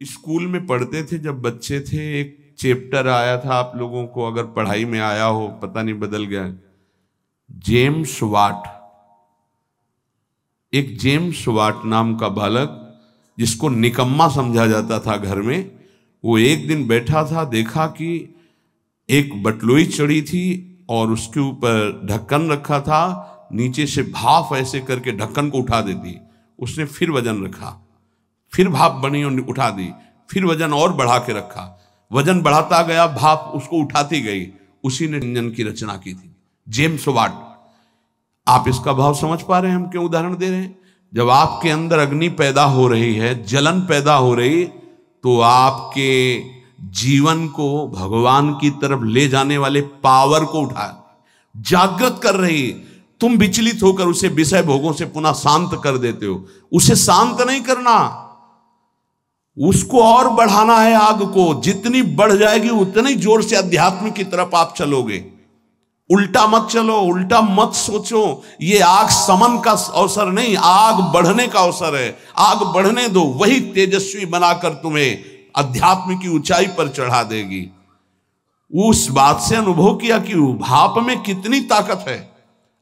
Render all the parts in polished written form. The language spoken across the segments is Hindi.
स्कूल में पढ़ते थे जब बच्चे थे, एक चैप्टर आया था, आप लोगों को अगर पढ़ाई में आया हो, पता नहीं बदल गया, जेम्स वाट। एक जेम्स वाट नाम का बालक, जिसको निकम्मा समझा जाता था घर में, वो एक दिन बैठा था, देखा कि एक बटलोई चढ़ी थी और उसके ऊपर ढक्कन रखा था, नीचे से भाप ऐसे करके ढक्कन को उठा देती। उसने फिर वजन रखा, फिर भाप बनी और उठा दी, फिर वजन और बढ़ा के रखा, वजन बढ़ाता गया, भाप उसको उठाती गई। उसी ने इंजन की रचना की थी, जेम्स वाट। आप इसका भाव समझ पा रहे हैं हम क्यों उदाहरण दे रहे हैं? जब आपके अंदर अग्नि पैदा हो रही है, जलन पैदा हो रही, तो आपके जीवन को भगवान की तरफ ले जाने वाले पावर को उठा जागृत कर रही। तुम विचलित होकर उसे विषय भोगों से पुनः शांत कर देते हो। उसे शांत नहीं करना, उसको और बढ़ाना है। आग को जितनी बढ़ जाएगी उतनी जोर से अध्यात्म की तरफ आप चलोगे। उल्टा मत चलो, उल्टा मत सोचो। ये आग समन का अवसर नहीं, आग बढ़ने का अवसर है। आग बढ़ने दो, वही तेजस्वी बनाकर तुम्हें अध्यात्म की ऊंचाई पर चढ़ा देगी। उस बात से अनुभव किया कि भाप में कितनी ताकत है।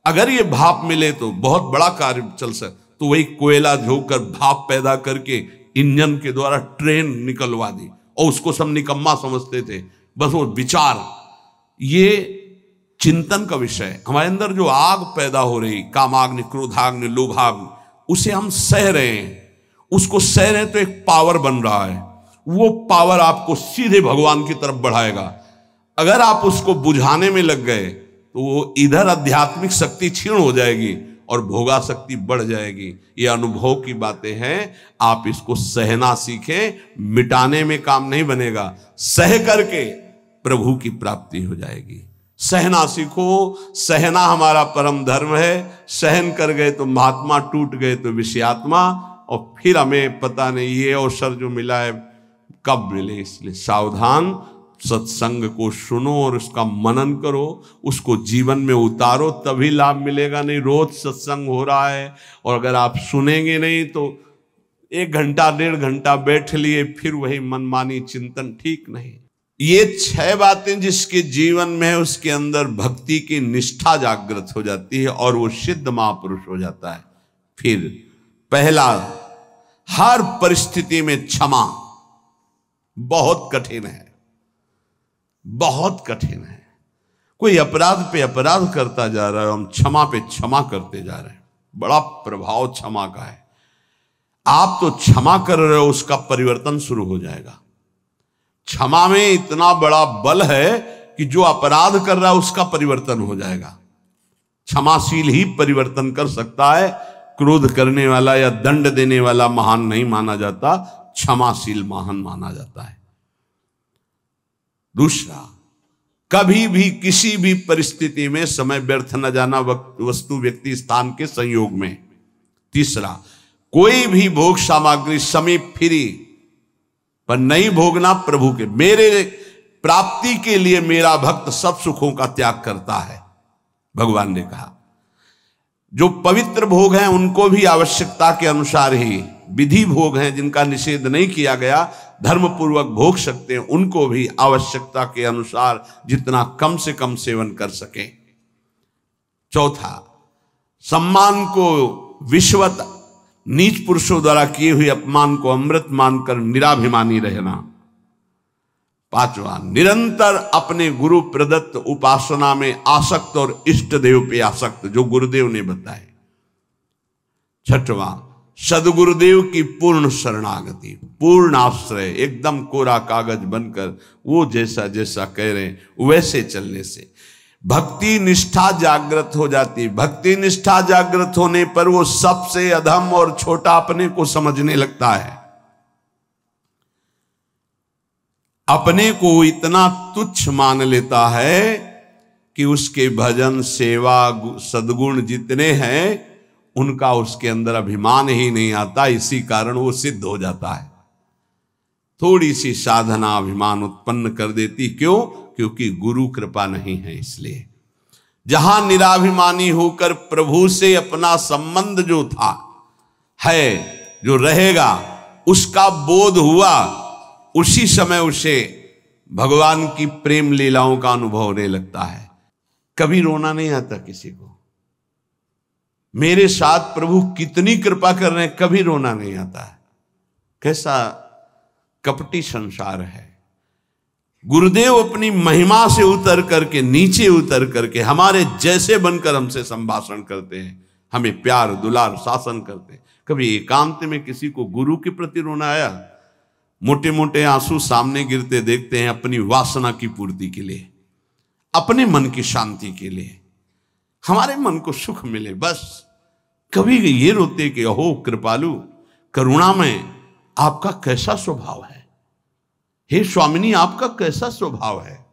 अगर ये भाप मिले तो बहुत बड़ा कार्य चल सकता। तो वही कोयला झोंककर भाप पैदा करके इंजन के द्वारा ट्रेन निकलवा दी, और उसको सब निकम्मा समझते थे। बस वो विचार, ये चिंतन का विषय। हमारे अंदर जो आग पैदा हो रही, कामाग्नि, क्रोधाग्नि, लोभाग्नि, उसे हम सह रहे हैं। उसको सह रहे हैं तो एक पावर बन रहा है। वो पावर आपको सीधे भगवान की तरफ बढ़ाएगा। अगर आप उसको बुझाने में लग गए तो वो इधर आध्यात्मिक शक्ति क्षीण हो जाएगी और भोगा शक्ति बढ़ जाएगी। ये अनुभव की बातें हैं। आप इसको सहना सीखें, मिटाने में काम नहीं बनेगा। सह करके प्रभु की प्राप्ति हो जाएगी। सहना सीखो, सहना हमारा परम धर्म है। सहन कर गए तो महात्मा, टूट गए तो विषयात्मा, और फिर हमें पता नहीं ये अवसर जो मिला है कब मिले। इसलिए सावधान, सत्संग को सुनो और उसका मनन करो, उसको जीवन में उतारो, तभी लाभ मिलेगा। नहीं रोज सत्संग हो रहा है और अगर आप सुनेंगे नहीं तो 1 घंटा 1.5 घंटा बैठ लिए, फिर वही मनमानी चिंतन, ठीक नहीं। ये 6 बातें जिसके जीवन में है उसके अंदर भक्ति की निष्ठा जागृत हो जाती है और वो सिद्ध महापुरुष हो जाता है। फिर पहला, हर परिस्थिति में क्षमा। बहुत कठिन है, बहुत कठिन है। कोई अपराध पे अपराध करता जा रहा है, हम क्षमा पे क्षमा करते जा रहे हैं। बड़ा प्रभाव क्षमा का है। आप तो क्षमा कर रहे हो, उसका परिवर्तन शुरू हो जाएगा। क्षमा में इतना बड़ा बल है कि जो अपराध कर रहा है उसका परिवर्तन हो जाएगा। क्षमाशील ही परिवर्तन कर सकता है। क्रोध करने वाला या दंड देने वाला महान नहीं माना जाता, क्षमाशील महान माना जाता है। दूसरा, कभी भी किसी भी परिस्थिति में समय व्यर्थ न जाना, वस्तु, व्यक्ति, स्थान के संयोग में। तीसरा, कोई भी भोग सामग्री समीप फिरी पर नहीं भोगना प्रभु के। मेरे प्राप्ति के लिए मेरा भक्त सब सुखों का त्याग करता है, भगवान ने कहा। जो पवित्र भोग हैं उनको भी आवश्यकता के अनुसार ही, विधि भोग हैं जिनका निषेध नहीं किया गया, धर्म पूर्वक भोग सकते हैं, उनको भी आवश्यकता के अनुसार जितना कम से कम सेवन कर सके। चौथा, सम्मान को विश्वत, नीच पुरुषों द्वारा किए हुए अपमान को अमृत मानकर निराभिमानी रहना। पांचवा, निरंतर अपने गुरु प्रदत्त उपासना में आसक्त और इष्ट देव पे आसक्त, जो गुरुदेव ने बताए। छठवां, सदगुरुदेव की पूर्ण शरणागति, पूर्ण आश्रय, एकदम कोरा कागज बनकर वो जैसा जैसा कह रहे हैं वैसे चलने से भक्ति निष्ठा जागृत हो जाती। भक्ति निष्ठा जागृत होने पर वो सबसे अधम और छोटा अपने को समझने लगता है। अपने को इतना तुच्छ मान लेता है कि उसके भजन, सेवा, सद्गुण जितने हैं उनका उसके अंदर अभिमान ही नहीं आता। इसी कारण वो सिद्ध हो जाता है। थोड़ी सी साधना अभिमान उत्पन्न कर देती। क्यों? क्योंकि गुरु कृपा नहीं है। इसलिए जहां निराभिमानी होकर प्रभु से अपना संबंध जो था है, जो रहेगा, उसका बोध हुआ उसी समय उसे भगवान की प्रेम लीलाओं का अनुभव होने लगता है। कभी रोना नहीं आता किसी को, मेरे साथ प्रभु कितनी कृपा कर रहे हैं, कभी रोना नहीं आता है। कैसा कपटी संसार है। गुरुदेव अपनी महिमा से उतर करके, नीचे उतर करके हमारे जैसे बनकर हमसे संभाषण करते हैं, हमें प्यार दुलार शासन करते हैं। कभी एकांत में किसी को गुरु के प्रति रोना आया? मोटे मोटे आंसू सामने गिरते देखते हैं अपनी वासना की पूर्ति के लिए, अपने मन की शांति के लिए, हमारे मन को सुख मिले बस। कभी ये रोते कि अहो कृपालु करुणा में आपका कैसा स्वभाव है, हे स्वामिनी आपका कैसा स्वभाव है?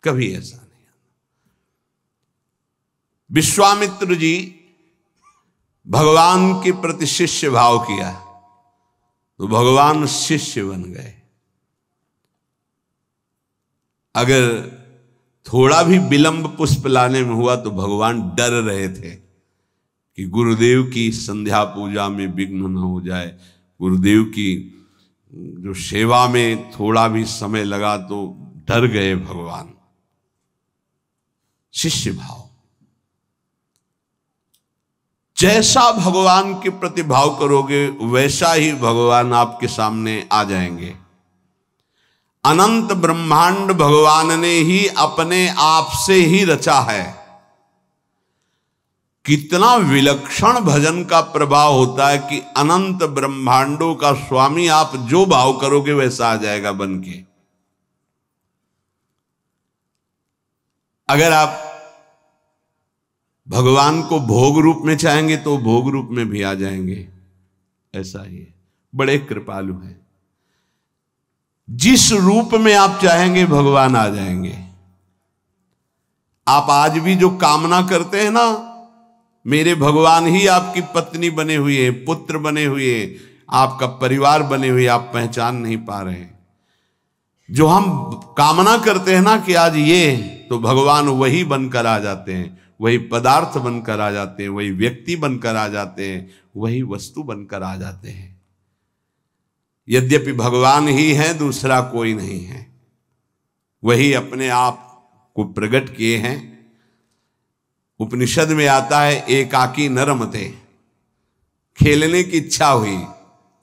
कभी ऐसा नहीं। विश्वामित्र जी भगवान के प्रति शिष्य भाव किया तो भगवान शिष्य बन गए। अगर थोड़ा भी विलंब पुष्प लाने में हुआ तो भगवान डर रहे थे कि गुरुदेव की संध्या पूजा में विघ्न न हो जाए, गुरुदेव की जो सेवा में थोड़ा भी समय लगा तो डर गए भगवान। शिष्य भाव, जैसा भगवान के प्रति भाव करोगे वैसा ही भगवान आपके सामने आ जाएंगे। अनंत ब्रह्मांड भगवान ने ही अपने आप से ही रचा है। कितना विलक्षण भजन का प्रभाव होता है कि अनंत ब्रह्मांडों का स्वामी आप जो भाव करोगे वैसा आ जाएगा बन के। अगर आप भगवान को भोग रूप में चाहेंगे तो भोग रूप में भी आ जाएंगे। ऐसा ही है, बड़े कृपालु हैं। जिस रूप में आप चाहेंगे भगवान आ जाएंगे। आप आज भी जो कामना करते हैं ना, मेरे भगवान ही आपकी पत्नी बने हुए हैं, पुत्र बने हुए हैं, आपका परिवार बने हुए, आप पहचान नहीं पा रहे हैं। जो हम कामना करते हैं ना कि आज ये, तो भगवान वही बनकर आ जाते हैं, वही पदार्थ बनकर आ जाते हैं, वही व्यक्ति बनकर आ जाते हैं, वही वस्तु बनकर आ जाते हैं। यद्यपि भगवान ही है, दूसरा कोई नहीं है। वही अपने आप को प्रकट किए हैं। उपनिषद में आता है एकाकी न रमते। खेलने की इच्छा हुई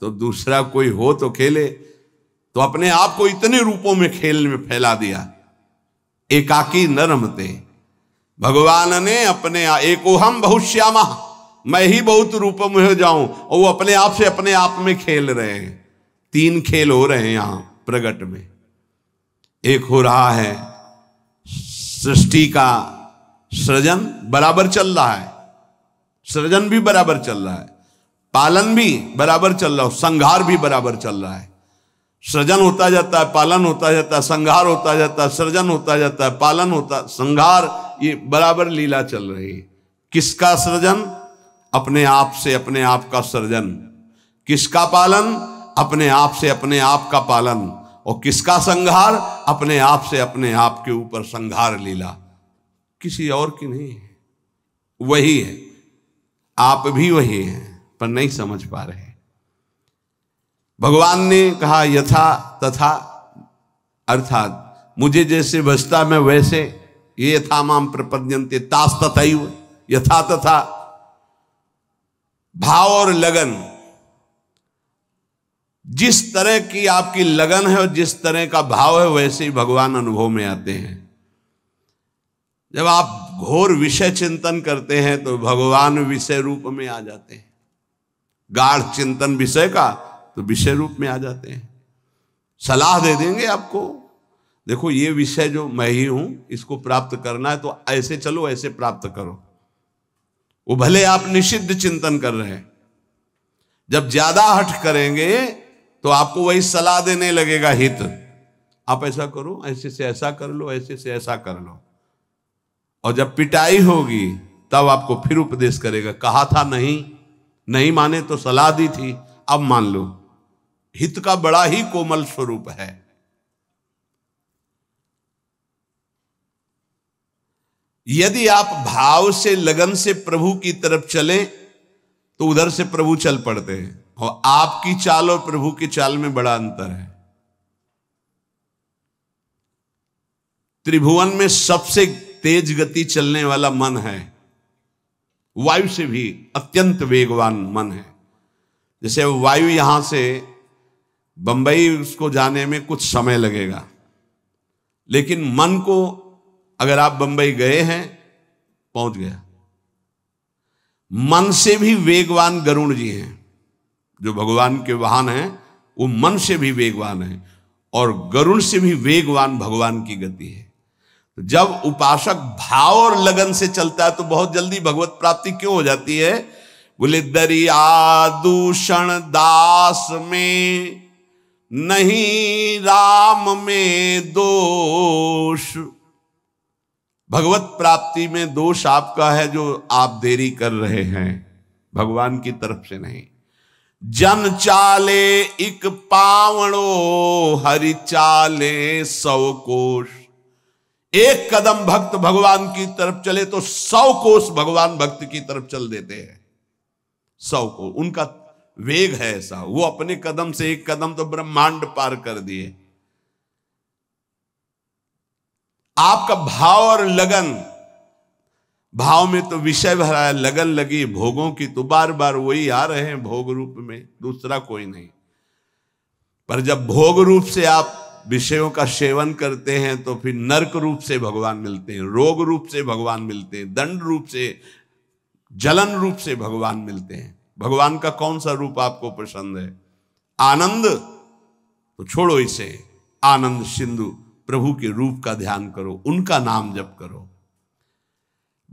तो दूसरा कोई हो तो खेले, तो अपने आप को इतने रूपों में खेल में फैला दिया। एकाकी न रमते, भगवान ने अपने एकोहम बहुश्यामा, मैं ही बहुत रूपों में हो जाऊं, और वो अपने आप से अपने आप में खेल रहे हैं। 3 खेल हो रहे हैं यहां प्रगट में। एक हो रहा है सृष्टि का सृजन बराबर चल रहा है, सृजन भी बराबर चल रहा है, पालन भी बराबर चल रहा है, संहार भी बराबर चल रहा है। सृजन होता जाता है, पालन होता जाता है, संहार होता जाता है, सृजन होता जाता है, पालन होता, संहार, ये बराबर लीला चल रही है। किसका सृजन? अपने आप से अपने आप का सृजन। किसका पालन? अपने आप से अपने आप का पालन। और किसका संहार? अपने आप से अपने आप के ऊपर संहार लीला, किसी और की नहीं है, वही है। आप भी वही हैं पर नहीं समझ पा रहे। भगवान ने कहा यथा तथा, अर्थात मुझे जैसे बसता मैं वैसे, ये यथा माम प्रपद्यन्ते तास तथैव, यथा तथा। भाव और लगन, जिस तरह की आपकी लगन है और जिस तरह का भाव है वैसे ही भगवान अनुभव में आते हैं। जब आप घोर विषय चिंतन करते हैं तो भगवान विषय रूप में आ जाते हैं। गाढ़ चिंतन विषय का तो विषय रूप में आ जाते हैं। सलाह दे देंगे आपको, देखो ये विषय जो मैं ही हूं, इसको प्राप्त करना है तो ऐसे चलो, ऐसे प्राप्त करो। वो भले आप निषिद्ध चिंतन कर रहे हैं, जब ज्यादा हठ करेंगे तो आपको वही सलाह देने लगेगा हित। आप ऐसा करो, ऐसे से ऐसा कर लो, ऐसे से ऐसा कर लो। और जब पिटाई होगी तब आपको फिर उपदेश करेगा, कहा था नहीं माने तो सलाह दी थी, अब मान लो। हित का बड़ा ही कोमल स्वरूप है। यदि आप भाव से लगन से प्रभु की तरफ चलें तो उधर से प्रभु चल पड़ते हैं। और आपकी चाल और प्रभु की चाल में बड़ा अंतर है। त्रिभुवन में सबसे तेज गति चलने वाला मन है, वायु से भी अत्यंत वेगवान मन है। जैसे वायु यहां से बंबई उसको जाने में कुछ समय लगेगा, लेकिन मन को अगर आप बंबई गए हैं पहुंच गया। मन से भी वेगवान गरुड़ जी हैं, जो भगवान के वाहन हैं, वो मन से भी वेगवान है और गरुड़ से भी वेगवान भगवान की गति है। तो जब उपासक भाव और लगन से चलता है तो बहुत जल्दी भगवत प्राप्ति क्यों हो जाती है? बोले दरिया दूषण दास में नहीं राम में दोष। भगवत प्राप्ति में दोष आपका है जो आप देरी कर रहे हैं, भगवान की तरफ से नहीं। जन चाले इक पावणो हरि चाले 100 कोश। एक कदम भक्त भगवान की तरफ चले तो 100 कोस भगवान भक्त की तरफ चल देते हैं। 100 कोस उनका वेग है ऐसा, वो अपने कदम से एक कदम तो ब्रह्मांड पार कर दिए। आपका भाव और लगन, भाव में तो विषय भरा है, लगन लगी भोगों की तो बार बार वही आ रहे हैं भोग रूप में, दूसरा कोई नहीं। पर जब भोग रूप से आप विषयों का सेवन करते हैं तो फिर नरक रूप से भगवान मिलते हैं, रोग रूप से भगवान मिलते हैं, दंड रूप से, जलन रूप से भगवान मिलते हैं। भगवान का कौन सा रूप आपको पसंद है? आनंद तो छोड़ो इसे, आनंद सिंधु प्रभु के रूप का ध्यान करो, उनका नाम जप करो।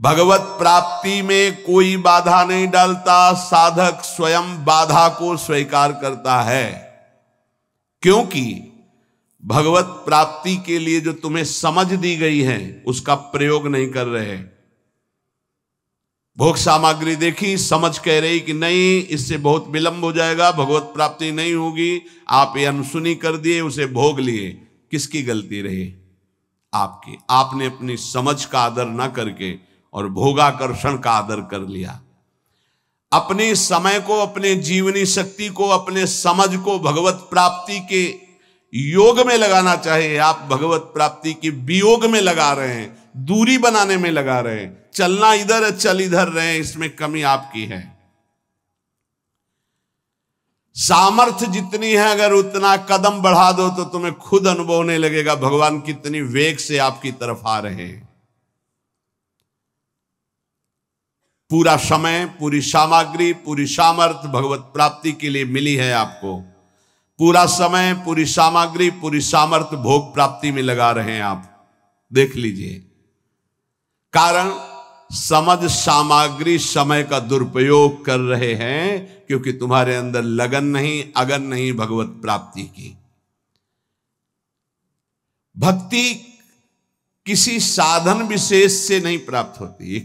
भगवत प्राप्ति में कोई बाधा नहीं डालता, साधक स्वयं बाधा को स्वीकार करता है। क्योंकि भगवत प्राप्ति के लिए जो तुम्हें समझ दी गई है उसका प्रयोग नहीं कर रहे। भोग सामग्री देखी, समझ कह रही कि नहीं इससे बहुत विलंब हो जाएगा, भगवत प्राप्ति नहीं होगी, आप ये अनसुनी कर दिए, उसे भोग लिए। किसकी गलती रही? आपकी। आपने अपनी समझ का आदर ना करके और भोगाकर्षण का आदर कर लिया। अपने समय को, अपने जीवनी शक्ति को, अपने समझ को भगवत प्राप्ति के योग में लगाना चाहिए। आप भगवत प्राप्ति के वियोग में लगा रहे हैं, दूरी बनाने में लगा रहे हैं। चलना इधर है, चल इधर रहे, इसमें कमी आपकी है। सामर्थ्य जितनी है अगर उतना कदम बढ़ा दो तो तुम्हें खुद अनुभव होने लगेगा भगवान कितनी वेग से आपकी तरफ आ रहे हैं। पूरा समय, पूरी सामग्री, पूरी सामर्थ्य भगवत प्राप्ति के लिए मिली है आपको। पूरा समय, पूरी सामग्री, पूरी सामर्थ्य भोग प्राप्ति में लगा रहे हैं आप, देख लीजिए। कारण समझ सामग्री समय का दुरुपयोग कर रहे हैं क्योंकि तुम्हारे अंदर लगन नहीं, अगन नहीं भगवत प्राप्ति की। भक्ति किसी साधन विशेष से नहीं प्राप्त होती,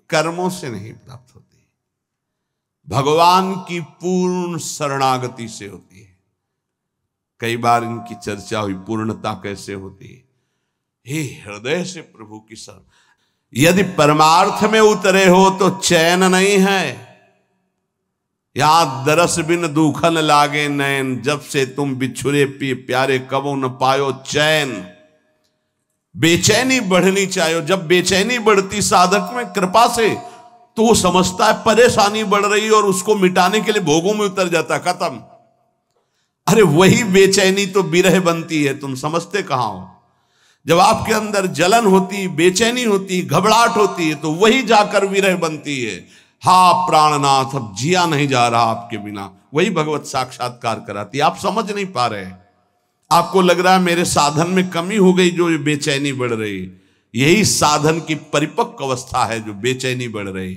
कर्मों से नहीं प्राप्त होती, भगवान की पूर्ण शरणागति से होती है। कई बार इनकी चर्चा हुई, पूर्णता कैसे होती है? हे हृदय से प्रभु की शरण। यदि परमार्थ में उतरे हो तो चैन नहीं है। यहां दरस बिन दुखन लागे नैन, जब से तुम बिछुरे पी प्यारे कबो न पायो चैन। बेचैनी बढ़नी चाहिए। जब बेचैनी बढ़ती साधक में कृपा से तो वो समझता है परेशानी बढ़ रही है और उसको मिटाने के लिए भोगों में उतर जाता, खत्म। अरे वही बेचैनी तो विरह बनती है, तुम समझते कहां हो? जब आपके अंदर जलन होती, बेचैनी होती, घबराहट होती है तो वही जाकर विरह बनती है। हा प्राणनाथ, अब जिया नहीं जा रहा आपके बिना, वही भगवत साक्षात्कार कराती है। आप समझ नहीं पा रहे, आपको लग रहा है मेरे साधन में कमी हो गई जो बेचैनी बढ़ रही। यही साधन की परिपक्व अवस्था है जो बेचैनी बढ़ रही।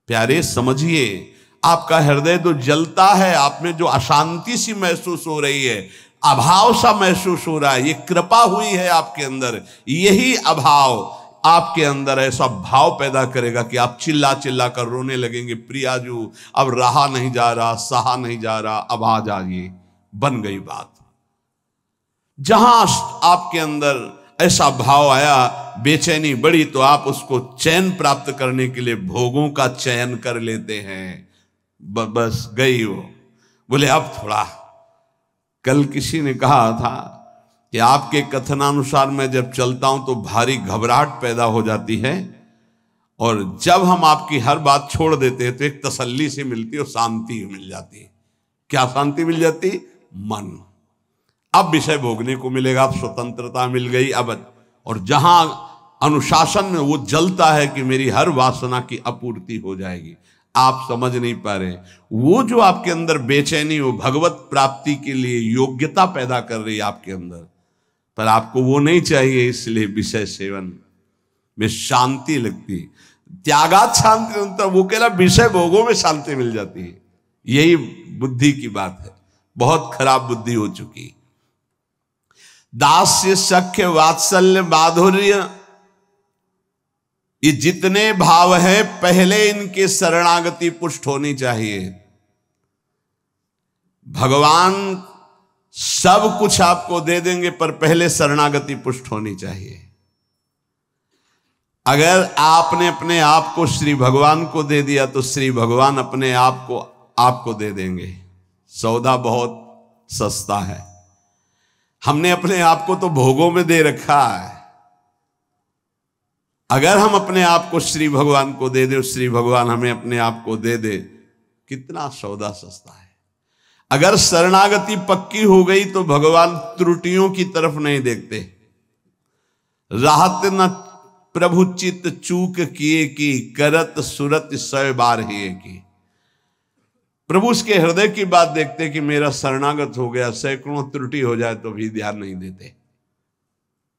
प्यारे समझिए, आपका हृदय तो जलता है, आप में जो अशांति सी महसूस हो रही है, अभाव सा महसूस हो रहा है, ये कृपा हुई है आपके अंदर। यही अभाव आपके अंदर ऐसा भाव पैदा करेगा कि आप चिल्ला चिल्ला कर रोने लगेंगे, प्रियाजू अब रहा नहीं जा रहा, सहा नहीं जा रहा, अब आ जाइए। बन गई बात। जहां आपके अंदर ऐसा भाव आया, बेचैनी बढ़ी, तो आप उसको चैन प्राप्त करने के लिए भोगों का चयन कर लेते हैं। बस गई वो। बोले अब थोड़ा। कल किसी ने कहा था कि आपके कथनानुसार मैं जब चलता हूं तो भारी घबराहट पैदा हो जाती है, और जब हम आपकी हर बात छोड़ देते हैं तो एक तसल्ली से मिलती है और शांति मिल जाती है। क्या शांति मिल जाती? मन। अब विषय भोगने को मिलेगा, अब स्वतंत्रता मिल गई। अब और जहां अनुशासन में वो जलता है कि मेरी हर वासना की आपूर्ति हो जाएगी, आप समझ नहीं पा रहे। वो जो आपके अंदर बेचैनी हो भगवत प्राप्ति के लिए योग्यता पैदा कर रही है आपके अंदर, पर आपको वो नहीं चाहिए, इसलिए विषय सेवन में शांति लगती। त्यागात शांति मिलता, वो कहला विषय भोगों में शांति मिल जाती है। यही बुद्धि की बात है, बहुत खराब बुद्धि हो चुकी। दास्य, सख्य, वात्सल्य, माधुर्य, ये जितने भाव हैं पहले इनके शरणागति पुष्ट होनी चाहिए। भगवान सब कुछ आपको दे देंगे, पर पहले शरणागति पुष्ट होनी चाहिए। अगर आपने अपने आप को श्री भगवान को दे दिया तो श्री भगवान अपने आप को आपको दे देंगे। सौदा बहुत सस्ता है। हमने अपने आप को तो भोगों में दे रखा है। अगर हम अपने आप को श्री भगवान को दे दे, श्री भगवान हमें अपने आप को दे दे, कितना सौदा सस्ता है। अगर शरणागति पक्की हो गई तो भगवान त्रुटियों की तरफ नहीं देखते। राहत न प्रभु चित चूक किए की, करत सुरत 100 बार ही की। प्रभु उसके हृदय की बात देखते कि मेरा शरणागत हो गया, सैकड़ों त्रुटि हो जाए तो भी ध्यान नहीं देते।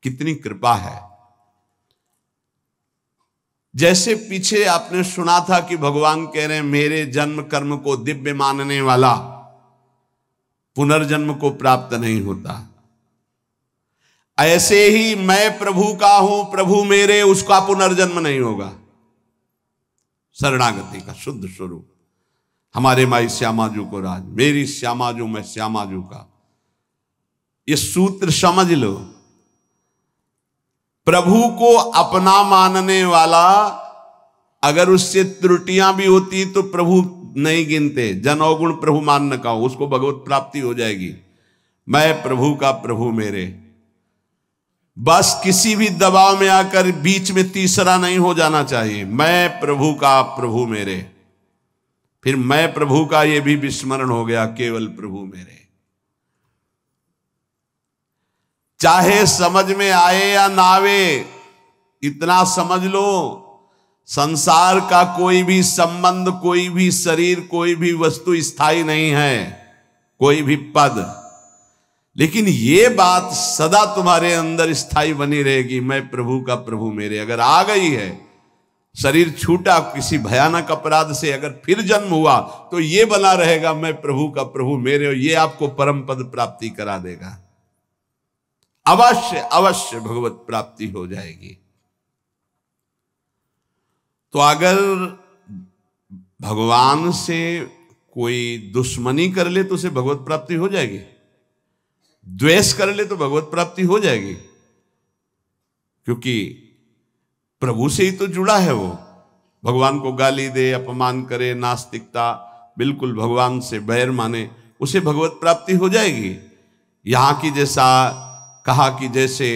कितनी कृपा है। जैसे पीछे आपने सुना था कि भगवान कह रहे हैं मेरे जन्म कर्म को दिव्य मानने वाला पुनर्जन्म को प्राप्त नहीं होता। ऐसे ही मैं प्रभु का हूं, प्रभु मेरे, उसका पुनर्जन्म नहीं होगा। शरणागति का शुद्ध स्वरूप। हमारे माई श्यामाजू को राज, मेरी श्यामाजू मैं श्यामाजू का, ये सूत्र समझ लो। प्रभु को अपना मानने वाला अगर उससे त्रुटियां भी होती तो प्रभु नहीं गिनते। जन अवगुण प्रभु मान न कहो, उसको भगवत प्राप्ति हो जाएगी। मैं प्रभु का, प्रभु मेरे। बस किसी भी दबाव में आकर बीच में तीसरा नहीं हो जाना चाहिए। मैं प्रभु का, प्रभु मेरे। फिर मैं प्रभु का ये भी विस्मरण हो गया, केवल प्रभु मेरे। चाहे समझ में आए या ना आवे, इतना समझ लो, संसार का कोई भी संबंध, कोई भी शरीर, कोई भी वस्तु स्थायी नहीं है, कोई भी पद। लेकिन ये बात सदा तुम्हारे अंदर स्थायी बनी रहेगी, मैं प्रभु का, प्रभु मेरे। अगर आ गई है, शरीर छूटा किसी भयानक अपराध से, अगर फिर जन्म हुआ तो ये बना रहेगा, मैं प्रभु का, प्रभु मेरे। और ये आपको परम पद प्राप्ति करा देगा। अवश्य अवश्य भगवत प्राप्ति हो जाएगी। तो अगर भगवान से कोई दुश्मनी कर ले तो उसे भगवत प्राप्ति हो जाएगी। द्वेष कर ले तो भगवत प्राप्ति हो जाएगी, क्योंकि प्रभु से ही तो जुड़ा है वो। भगवान को गाली दे, अपमान करे, नास्तिकता, बिल्कुल भगवान से बैर माने, उसे भगवत प्राप्ति हो जाएगी। यहां की जैसा कहा कि जैसे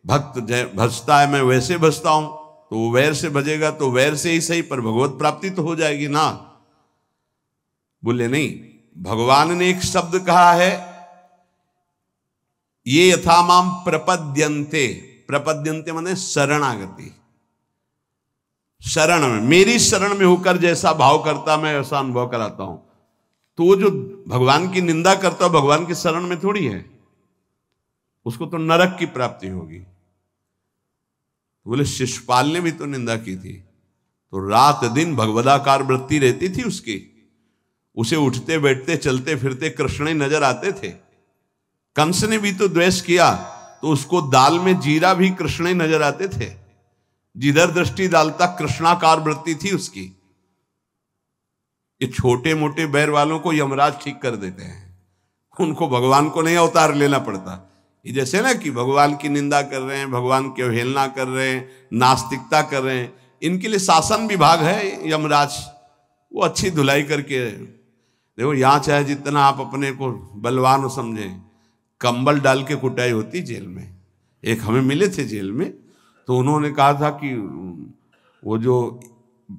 भक्त भजता है मैं वैसे भजता हूं, तो वो वैर से भजेगा तो वैर से ही सही, पर भगवत प्राप्ति तो हो जाएगी ना। बोले नहीं, भगवान ने एक शब्द कहा है, ये यथा माम प्रपद्यन्ते। प्रपद्यन्ते माने शरणागति। शरण में, मेरी शरण में होकर जैसा भाव करता मैं वैसा अनुभव कराता हूं। तो वो जो भगवान की निंदा करता है भगवान की शरण में थोड़ी है, उसको तो नरक की प्राप्ति होगी। बोले शिशुपाल ने भी तो निंदा की थी, तो रात दिन भगवदाकार वृत्ति रहती थी उसकी। उसे उठते बैठते चलते फिरते कृष्ण ही नजर आते थे। कंस ने भी तो द्वेष किया, तो उसको दाल में जीरा भी कृष्ण ही नजर आते थे। जिधर दृष्टि डालता कृष्णाकार वृत्ति थी उसकी। ये छोटे मोटे बैर वालों को यमराज ठीक कर देते हैं, उनको भगवान को नहीं अवतार लेना पड़ता। ये जैसे ना कि भगवान की निंदा कर रहे हैं, भगवान की अवहेलना कर रहे हैं, नास्तिकता कर रहे हैं, इनके लिए शासन विभाग है यमराज, वो अच्छी धुलाई करके। देखो यहाँ चाहे जितना आप अपने को बलवान समझें, कंबल डाल के कुटाई होती जेल में। एक हमें मिले थे जेल में, तो उन्होंने कहा था कि वो जो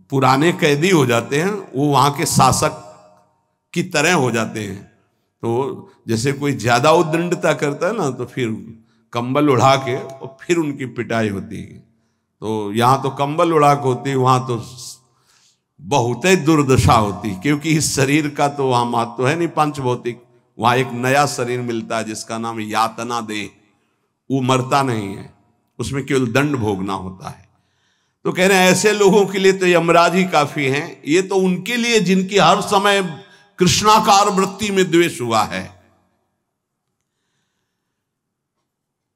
पुराने कैदी हो जाते हैं वो वहाँ के शासक की तरह हो जाते हैं। तो जैसे कोई ज्यादा उद्दंडता करता है ना, तो फिर कंबल उड़ा के और फिर उनकी पिटाई होती है। तो यहाँ तो कंबल उड़ा के होती है, वहाँ तो बहुत ही दुर्दशा होती, क्योंकि इस शरीर का तो वहाँ महत्व है नहीं पंच भौतिक। वहाँ एक नया शरीर मिलता है जिसका नाम यातना देह, वो मरता नहीं है, उसमें केवल दंड भोगना होता है। तो कह रहे हैं ऐसे लोगों के लिए तो यमराज ही काफी हैं। ये तो उनके लिए जिनकी हर समय कृष्णाकार वृत्ति में द्वेष हुआ है।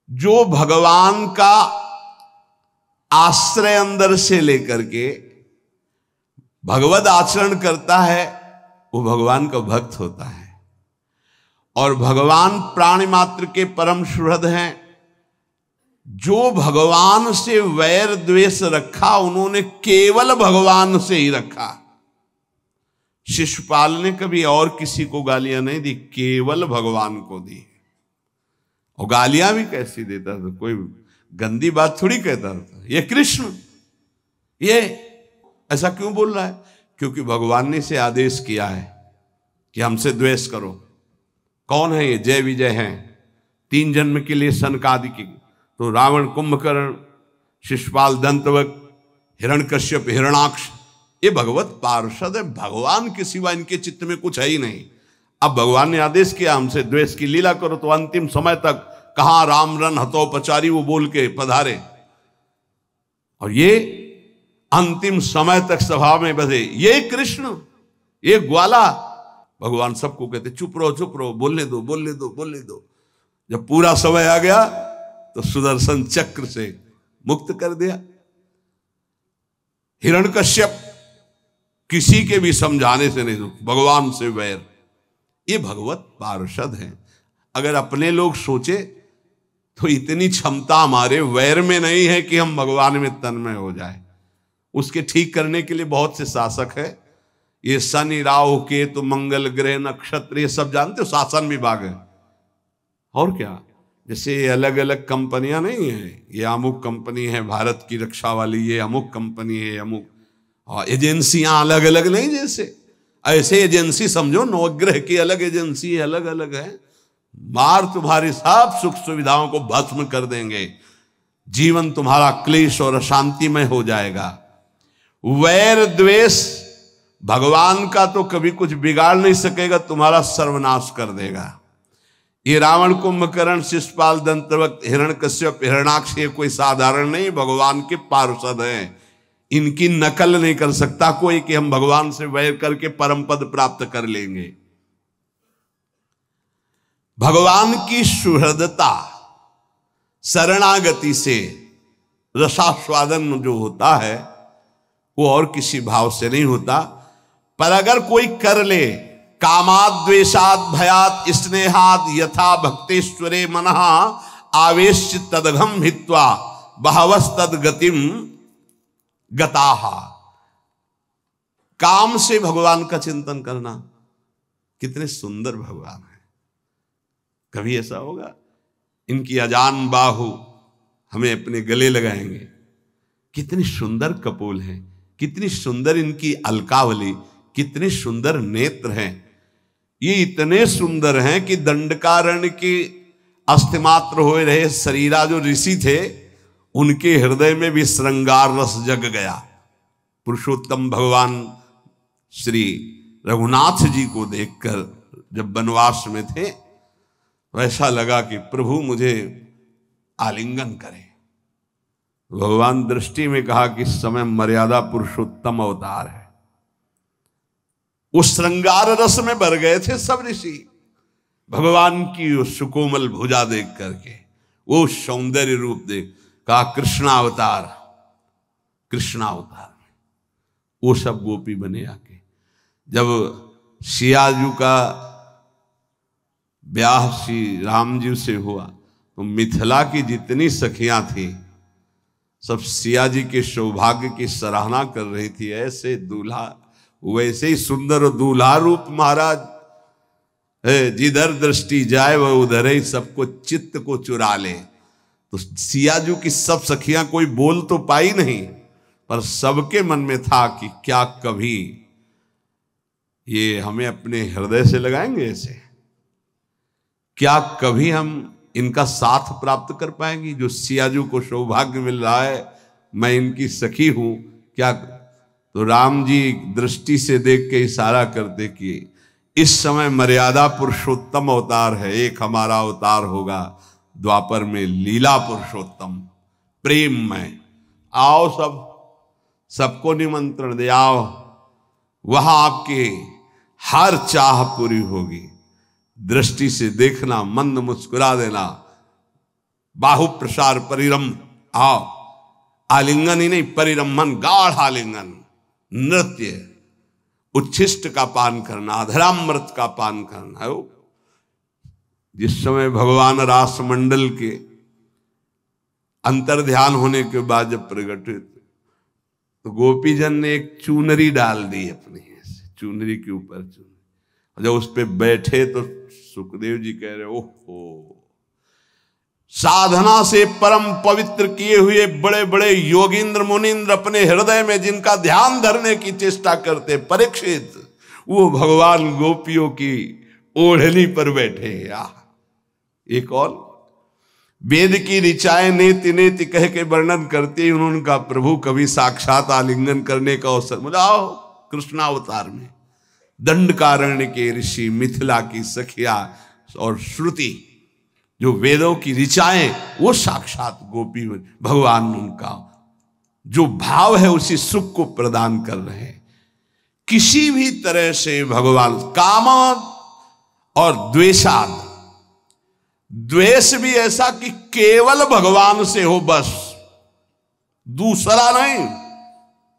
जो भगवान का आश्रय अंदर से लेकर के भगवद आचरण करता है, वो भगवान का भक्त होता है। और भगवान प्राणी मात्र के परम सुहृद हैं। जो भगवान से वैर द्वेष रखा, उन्होंने केवल भगवान से ही रखा। शिशुपाल ने कभी और किसी को गालियां नहीं दी, केवल भगवान को दी। और गालियां भी कैसी देता था, कोई गंदी बात थोड़ी कहता था। ये कृष्ण ये ऐसा क्यों बोल रहा है? क्योंकि भगवान ने इसे आदेश किया है कि हमसे द्वेष करो। कौन है ये? जय विजय हैं, 3 जन्म के लिए सनकादिक। तो रावण, कुंभकर्ण, शिशुपाल, दंतवक्र, हिरण्यकश्यप, हिरणाक्ष, ये भगवत पार्षद है। भगवान के सिवा इनके चित्त में कुछ है ही नहीं। अब भगवान ने आदेश किया हमसे द्वेष की लीला करो, तो अंतिम समय तक कहां राम रन हतोपचारी वो बोल के पधारे। और ये अंतिम समय तक सभा में बसे। ये कृष्ण, ये ग्वाला। भगवान सबको कहते चुप रहो, बोलने दो, बोलने दो, बोलने दो। जब पूरा समय आ गया तो सुदर्शन चक्र से मुक्त कर दिया। हिरण्यकश्यप किसी के भी समझाने से नहीं, भगवान से वैर। ये भगवत पार्षद हैं। अगर अपने लोग सोचे तो इतनी क्षमता हमारे वैर में नहीं है कि हम भगवान में तन्मय हो जाए। उसके ठीक करने के लिए बहुत से शासक है। ये शनि, राहु, केतु, मंगल ग्रह, नक्षत्र, ये सब जानते हो, शासन विभाग है। और क्या, जैसे अलग अलग कंपनियां नहीं है, ये अमुक कंपनी है भारत की रक्षा वाली, ये अमुक कंपनी है, अमुक एजेंसियां अलग अलग नहीं। जैसे ऐसे एजेंसी समझो, नवग्रह की अलग एजेंसी अलग अलग है। मार तुम्हारी सब सुख सुविधाओं को भस्म कर देंगे। जीवन तुम्हारा क्लेश और अशांतिमय हो जाएगा। वैर द्वेष भगवान का तो कभी कुछ बिगाड़ नहीं सकेगा, तुम्हारा सर्वनाश कर देगा। ये रावण, कुंभकर्ण, शिशुपाल, दंतवक्र, हिरण्यकश्यप, हिरणाक्ष, ये कोई साधारण नहीं, भगवान के पार्षद हैं। इनकी नकल नहीं कर सकता कोई कि हम भगवान से वैर करके परम पद प्राप्त कर लेंगे। भगवान की सुहृदता, शरणागति से रसास्वादन जो होता है वो और किसी भाव से नहीं होता। पर अगर कोई कर ले, कामाद द्वेषाद भयात स्नेहाद यथा भक्तेश्वरे मनः आवेश तदघम हित्वा बहवस्तद गतिम गताहा। काम से भगवान का चिंतन करना, कितने सुंदर भगवान है। कभी ऐसा होगा इनकी अजान बाहु हमें अपने गले लगाएंगे। कितनी सुंदर कपोल है, कितनी सुंदर इनकी अलकावली, कितने सुंदर नेत्र हैं। ये इतने सुंदर हैं कि दंडकारण्य के अस्थिमात्र हो रहे शरीरा जो ऋषि थे, उनके हृदय में भी श्रृंगार रस जग गया। पुरुषोत्तम भगवान श्री रघुनाथ जी को देखकर जब वनवास में थे, वैसा लगा कि प्रभु मुझे आलिंगन करें। भगवान दृष्टि में कहा कि इस समय मर्यादा पुरुषोत्तम अवतार है। उस श्रृंगार रस में भर गए थे सब ऋषि, भगवान की उस सुकोमल भुजा देख करके, वो सौंदर्य रूप देख कहा कृष्णावतार, कृष्णावतार। वो सब गोपी बने आके। जब सियाजू का ब्याह श्री राम जी से हुआ तो मिथिला की जितनी सखियां थी सब सिया जी के सौभाग्य की सराहना कर रही थी। ऐसे दूल्हा, वैसे ही सुंदर दूल्हा रूप महाराज, जिधर दृष्टि जाए वह उधर ही सबको चित्त को चुरा ले। तो सियाजू की सब सखियां कोई बोल तो पाई नहीं, पर सबके मन में था कि क्या कभी ये हमें अपने हृदय से लगाएंगे ऐसे, क्या कभी हम इनका साथ प्राप्त कर पाएंगे। जो सियाजू को सौभाग्य मिल रहा है मैं इनकी सखी हूं, क्या। तो राम जी दृष्टि से देख के इशारा करते कि इस समय मर्यादा पुरुषोत्तम अवतार है, एक हमारा अवतार होगा द्वापर में लीला पुरुषोत्तम प्रेम में। आओ सबको निमंत्रण दे, आओ वहां आपके हर चाह पूरी होगी। दृष्टि से देखना, मंद मुस्कुरा देना, बाहु प्रसार परिरम, आओ आलिंगन ही नहीं परिरमन, गाढ़ आलिंगन, नृत्य, उच्छिष्ट का पान करना, अधरामृत का पान करना। जिस समय भगवान रास मंडल के अंतर ध्यान होने के बाद जब प्रकट हुए तो गोपीजन ने एक चूनरी डाल दी अपनी, चूनरी के ऊपर चूनरी। जब उस पे बैठे तो सुखदेव जी कह रहे ओहो, साधना से परम पवित्र किए हुए बड़े बड़े योगींद्र मुनींद्र अपने हृदय में जिनका ध्यान धरने की चेष्टा करते परीक्षित, वो भगवान गोपियों की ओढ़नी पर बैठे। एक और वेद की ऋचाएं नेति नेति कह के वर्णन करते उनका प्रभु कभी साक्षात आलिंगन करने का अवसर मिला। आओ कृष्णावतार में दंडकारण्य के ऋषि, मिथिला की सखिया और श्रुति, जो वेदों की ऋचाएं, वो साक्षात गोपी भगवान उनका जो भाव है उसी सुख को प्रदान कर रहे हैं। किसी भी तरह से भगवान काम और द्वेषाद, द्वेष भी ऐसा कि केवल भगवान से हो, बस दूसरा नहीं।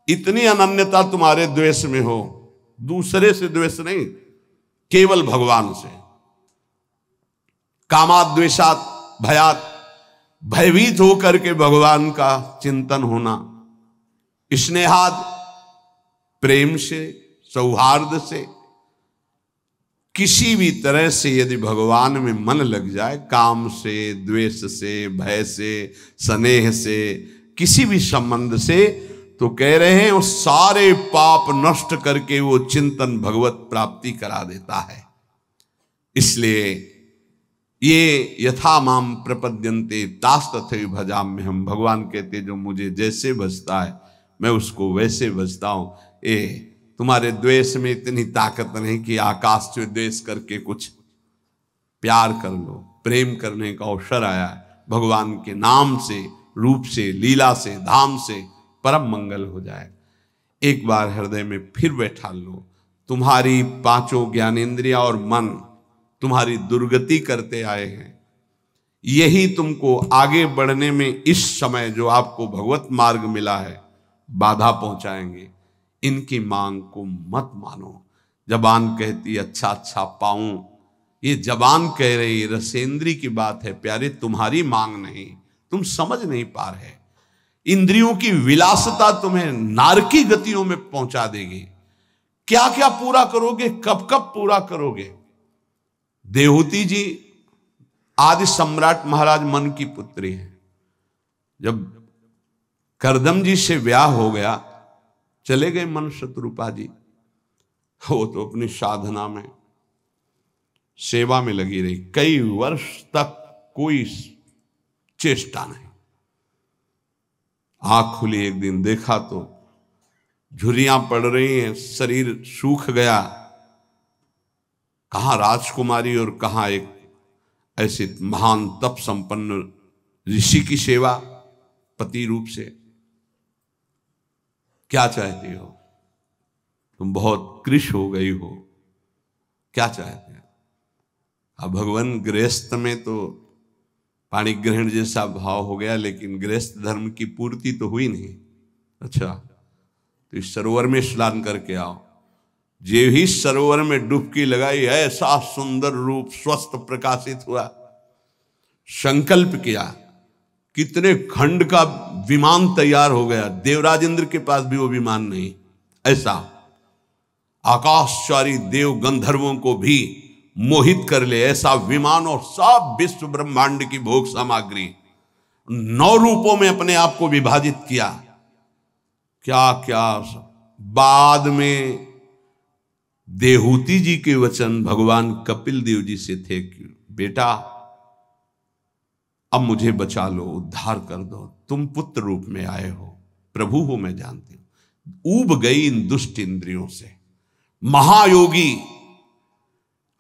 इतनी अनन्यता तुम्हारे द्वेष में हो, दूसरे से द्वेष नहीं, केवल भगवान से। कामात द्वेषात भयात, भयभीत होकर के भगवान का चिंतन होना, स्नेहाद प्रेम से, सौहार्द से, किसी भी तरह से यदि भगवान में मन लग जाए, काम से, द्वेष से, भय से, स्नेह से, किसी भी संबंध से, तो कह रहे हैं वो सारे पाप नष्ट करके वो चिंतन भगवत प्राप्ति करा देता है। इसलिए ये यथा माम प्रपद्यन्ते तास तथैव भजाम्य हम, भगवान कहते जो मुझे जैसे भजता है मैं उसको वैसे भजता हूं। तुम्हारे द्वेष में इतनी ताकत नहीं कि आकाश से द्वेष करके कुछ प्यार कर लो। प्रेम करने का अवसर आया है, भगवान के नाम से, रूप से, लीला से, धाम से परम मंगल हो जाए। एक बार हृदय में फिर बैठा लो। तुम्हारी पांचों ज्ञानेंद्रियां और मन तुम्हारी दुर्गति करते आए हैं, यही तुमको आगे बढ़ने में इस समय जो आपको भगवत मार्ग मिला है बाधा पहुंचाएंगे। इनकी मांग को मत मानो। जबान कहती अच्छा अच्छा पाऊं, ये जबान कह रही, रसेंद्री की बात है प्यारे, तुम्हारी मांग नहीं, तुम समझ नहीं पा रहे। इंद्रियों की विलासता तुम्हें नारकी गतियों में पहुंचा देगी। क्या क्या पूरा करोगे, कब कब पूरा करोगे। देवहूति जी आदि सम्राट महाराज मन की पुत्री है। जब करदम जी से ब्याह हो गया, चले गए मन शत्रुपा जी, वो तो अपनी साधना में, सेवा में लगी रही। कई वर्ष तक कोई चेष्टा नहीं। आंख खुली, एक दिन देखा तो झुर्रियां पड़ रही हैं, शरीर सूख गया। कहां राजकुमारी और कहां एक ऐसे महान तप संपन्न ऋषि की सेवा पति रूप से। क्या चाहती हो तुम, बहुत कृश हो गई हो, क्या चाहते हो। अब भगवान गृहस्थ में तो पाणी ग्रहण जैसा भाव हो गया, लेकिन गृहस्थ धर्म की पूर्ति तो हुई नहीं। अच्छा, तो इस सरोवर में स्नान करके आओ। जे ही सरोवर में डुबकी लगाई, ऐसा सुंदर रूप स्वस्थ प्रकाशित हुआ। संकल्प किया, कितने खंड का विमान तैयार हो गया। देवराज इंद्र के पास भी वो विमान नहीं। ऐसा आकाशचारी देव गंधर्वों को भी मोहित कर ले, ऐसा विमान और सब विश्व ब्रह्मांड की भोग सामग्री 9 रूपों में अपने आप को विभाजित किया। क्या क्या बाद में देहूति जी के वचन भगवान कपिल देव जी से थे कि बेटा अब मुझे बचा लो, उद्धार कर दो, तुम पुत्र रूप में आए हो, प्रभु हो मैं जानती हूं। ऊब गई इन दुष्ट इंद्रियों से। महायोगी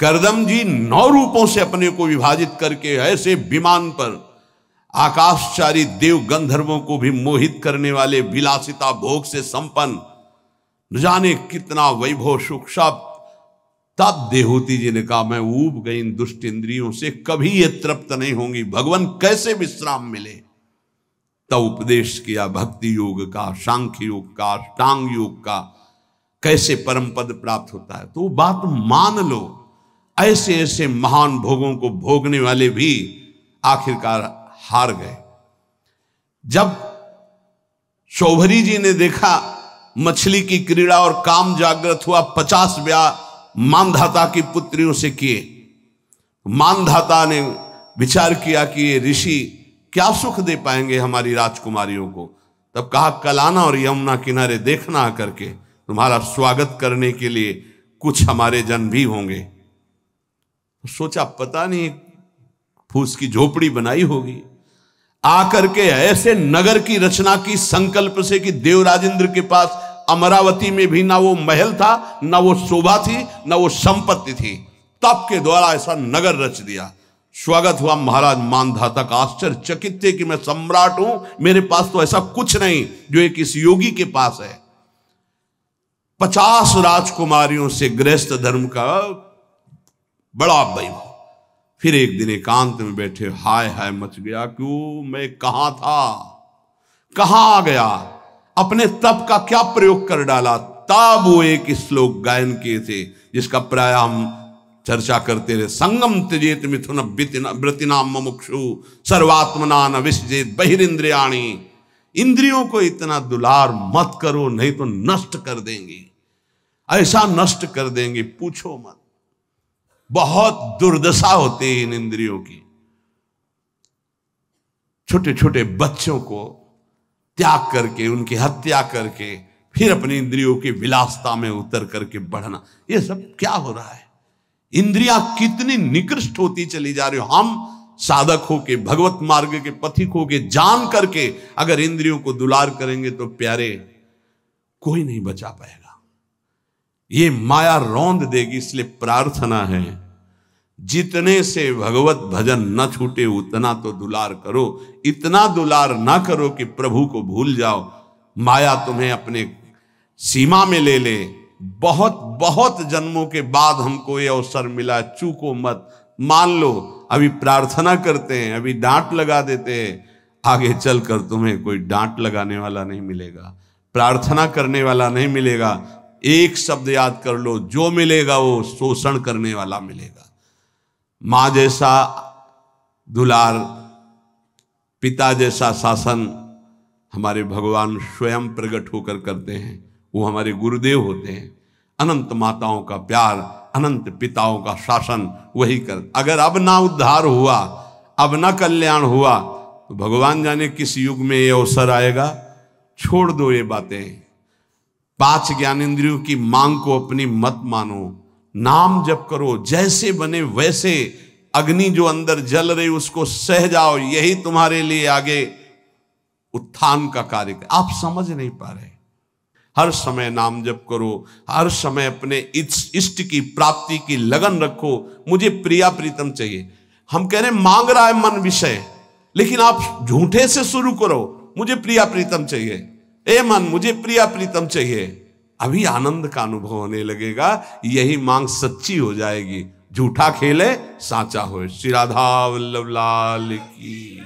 करदम जी 9 रूपों से अपने को विभाजित करके ऐसे विमान पर आकाशचारी देव गंधर्वों को भी मोहित करने वाले विलासिता भोग से संपन्न, न जाने कितना वैभव सुख सब। तब देहूति जी ने कहा मैं ऊब गई इन दुष्ट इंद्रियों से, कभी ये तृप्त नहीं होंगी, भगवान कैसे विश्राम मिले। तब उपदेश किया भक्ति योग का, सांख्य योग का, अष्टांग योग का, कैसे परम पद प्राप्त होता है। तो बात मान लो, ऐसे ऐसे महान भोगों को भोगने वाले भी आखिरकार हार गए। जब शौभरी जी ने देखा मछली की क्रीड़ा और काम जागृत हुआ, 50 ब्याह मानधाता की पुत्रियों से किए। मानधाता ने विचार किया कि ये ऋषि क्या सुख दे पाएंगे हमारी राजकुमारियों को। तब कहा कल आना और यमुना किनारे देखना करके, तुम्हारा स्वागत करने के लिए कुछ हमारे जन भी होंगे। तो सोचा पता नहीं फूस की झोपड़ी बनाई होगी, आकर के ऐसे नगर की रचना की संकल्प से कि देवराजेंद्र के पास अमरावती में भी ना वो महल था, ना वो शोभा थी, ना वो संपत्ति थी। तप के द्वारा ऐसा नगर रच दिया। स्वागत हुआ महाराज मानधाता का। आश्चर्यचकित थे कि मैं सम्राट हूं, मेरे पास तो ऐसा कुछ नहीं जो एक इस योगी के पास है। 50 राजकुमारियों से गृहस्थ धर्म का बड़ा वैभव। फिर एक दिन एकांत में बैठे, हाय हाय मच गया, क्यों मैं कहां था, कहां आ गया, अपने तप का क्या प्रयोग कर डाला। तब वो एक श्लोक गायन किए थे जिसका प्राय हम चर्चा करते रहे, संगम त्यजेत मिथुन व्रतिनाम मुमुक्षु सर्वात्मना न विसजेत बहिरिंद्रियाणि। इंद्रियों को इतना दुलार मत करो, नहीं तो नष्ट कर देंगे, ऐसा नष्ट कर देंगे पूछो मत। बहुत दुर्दशा होती है इन इंद्रियों की। छोटे छोटे बच्चों को त्याग करके, उनकी हत्या करके, फिर अपनी इंद्रियों की विलासता में उतर करके बढ़ना, ये सब क्या हो रहा है। इंद्रियां कितनी निकृष्ट होती चली जा रही हो। हम साधक होके, भगवत मार्ग के पथिक होके, जान करके अगर इंद्रियों को दुलार करेंगे तो प्यारे कोई नहीं बचा पाएगा। ये माया रौंद देगी। इसलिए प्रार्थना है जितने से भगवत भजन न छूटे उतना तो दुलार करो। इतना दुलार ना करो कि प्रभु को भूल जाओ, माया तुम्हें अपने सीमा में ले ले। बहुत बहुत जन्मों के बाद हमको ये अवसर मिला, चूको मत। मान लो अभी प्रार्थना करते हैं, अभी डांट लगा देते हैं, आगे चलकर तुम्हें कोई डांट लगाने वाला नहीं मिलेगा, प्रार्थना करने वाला नहीं मिलेगा। एक शब्द याद कर लो, जो मिलेगा वो शोषण करने वाला मिलेगा। माँ जैसा दुलार, पिता जैसा शासन हमारे भगवान स्वयं प्रकट होकर करते हैं। वो हमारे गुरुदेव होते हैं। अनंत माताओं का प्यार, अनंत पिताओं का शासन वही कर। अगर अब ना उद्धार हुआ, अब ना कल्याण हुआ, तो भगवान जाने किस युग में ये अवसर आएगा। छोड़ दो ये बातें। 5 ज्ञानेंद्रियों की मांग को अपनी मत मानो। नाम जप करो, जैसे बने वैसे अग्नि जो अंदर जल रही उसको सह जाओ। यही तुम्हारे लिए आगे उत्थान का कार्य। आप समझ नहीं पा रहे। हर समय नाम जप करो, हर समय अपने इष्ट की प्राप्ति की लगन रखो। मुझे प्रिया प्रीतम चाहिए। हम कह रहे मांग रहा है मन विषय, लेकिन आप झूठे से शुरू करो, मुझे प्रिया प्रीतम चाहिए। ए मन, मुझे प्रिया प्रीतम चाहिए। अभी आनंद का अनुभव होने लगेगा। यही मांग सच्ची हो जाएगी। झूठा खेले साचा होए। श्री राधा वल्लभ लाल की।